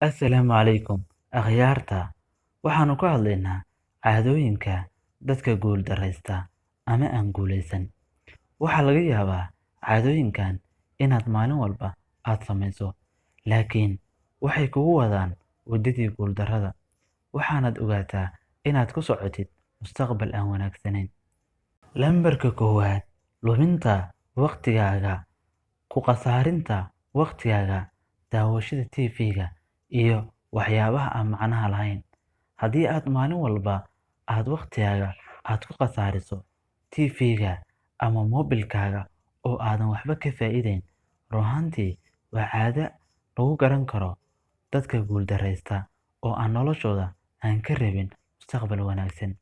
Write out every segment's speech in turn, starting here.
Assalaamu calaykum akhyaarta. Waxaanu ka hadlaynaa caadooyinka dadka guuldarraysta ama aan guulaysan. Waxaa laga yaabaa caadooyinkan inaad maalin walba aad samayso, laakiin waxay kugu wadaan waddadii guuldarrada. Waxaanaad ogaataa inaad ku socotid mustaqbal aan wanaagsanayn. Lambarka koowaad: luminta waqtigaaga. Ku khasaarinta waqtigaaga daawashada TV-ga iyo waxyaabaha aan macnaha lahayn. Haddii aad maalin walba aad waqtigaaga aad ku khasaariso TV-ga ama moobilkaaga oo aadan waxba ka faa'iideyn, run ahaantii waa caado lagu garan karo dadka guuldarraysta oo aan noloshooda aan ka rabin mustaqbal wanaagsan.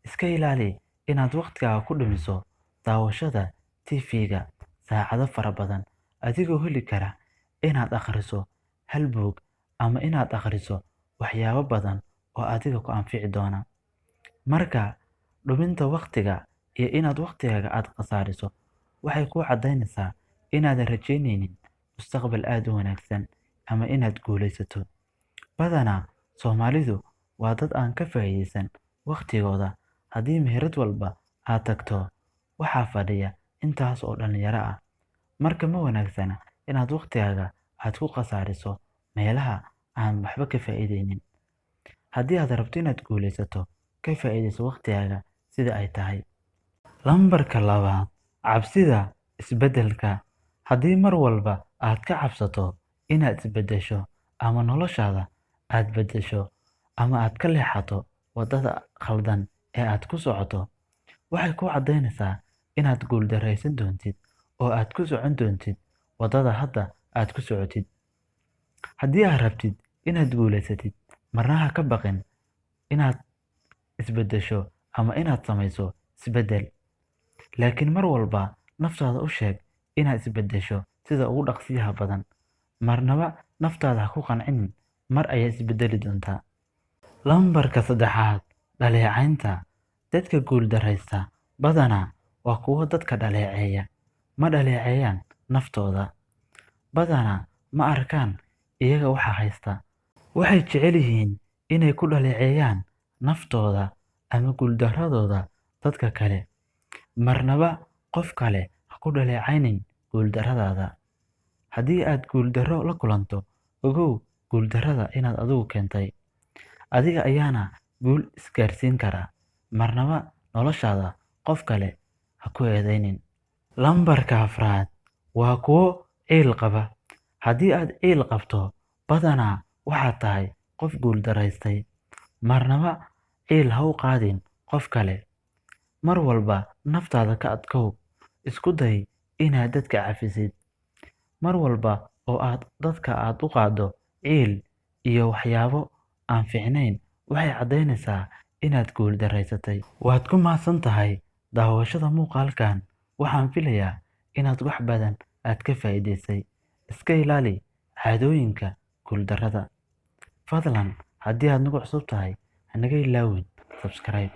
Iska ilaali inaad waqtigaaga ku dhumiso daawashada TV-ga saacado fara badan, adigoo heli kara inaad akhriso hal buug ama inaad akhriso waxyaabo badan oo adiga ku anfici doona. Marka dhuminta waqtiga iyo inaad waqtigaaga aad khasaariso waxay kuu caddaynaysaa inaadan rajaynaynin mustaqbal aad u wanaagsan ama inaad guulaysato. Badanaa Soomaalidu waa dad aan ka faa'iideysan waqtigooda. Haddii meherad walba aad tagto, waxaa fadhiya intaas oo dhalinyaro ah. Marka ma wanaagsana inaad waqtigaaga aad ku khasaariso meelaha aan waxba ka faa'iideynin. Haddii aad rabto inaad guulaysato, ka faa'iideyso waqtigaaga sida ay tahay. Lambarka labaad: cabsida isbeddelka. Haddii mar walba aad ka cabsato inaad isbeddesho ama noloshaada aad beddesho ama aad ka leexato waddada khaldan ee aad ku socoto, waxay kuu caddaynaysaa inaad guuldarraysan doontid oo aad ku socon doontid waddada hadda aad ku socotid. Haddii aad rabtid inaad guulaysatid, marna ha ka baqin inaad isbeddesho ama inaad samayso isbeddel. Laakiin mar walba naftaada u sheeg inaad isbeddesho sida ugu dhaqsiyaha badan. Marnaba naftaada ha ku qancin mar ayaa isbeddeli doontaa. Lambarka saddexaad: dhaleecaynta. Dadka guuldarraysta badanaa waa kuwo dadka dhaleeceeya. Ma dhaleeceeyaan naftooda. Badanaa ma arkaan iyaga waxa haysta. Waxay jecel yihiin inay ku dhaleeceeyaan naftooda ama guuldarradooda dadka kale. Marnaba qof kale ha ku dhaleecaynin guuldarradaada. Haddii aad guuldarro la kulanto, ogow guuldarrada inaad adigu keentay. Adiga ayaana guul isgaarsiin kara. Marnaba noloshaada qof kale ha ku eedaynin. Lambarka afraad: waa kuwo ciil qaba. Haddii aad ciil qabto, badanaa waxaad tahay qof guuldarraystay. Marnaba ciil ha u qaadin qof kale. Mar walba naftaada ka adkow. Isku day inaad dadka cafisid. Mar walba oo aad dadka aad u qaaddo ciil iyo waxyaabo aan fiicnayn, waxay caddaynaysaa inaad guuldarraysatay. Waad ku mahadsan tahay daawashada muuqaalkan. Waxaan filayaa inaad wax badan aad ka faa'iidaysay. Iska ilaali caadooyinka guuldarrada. Fadlan haddii aad nagu cusub tahay, hanaga ilaawin subscribe.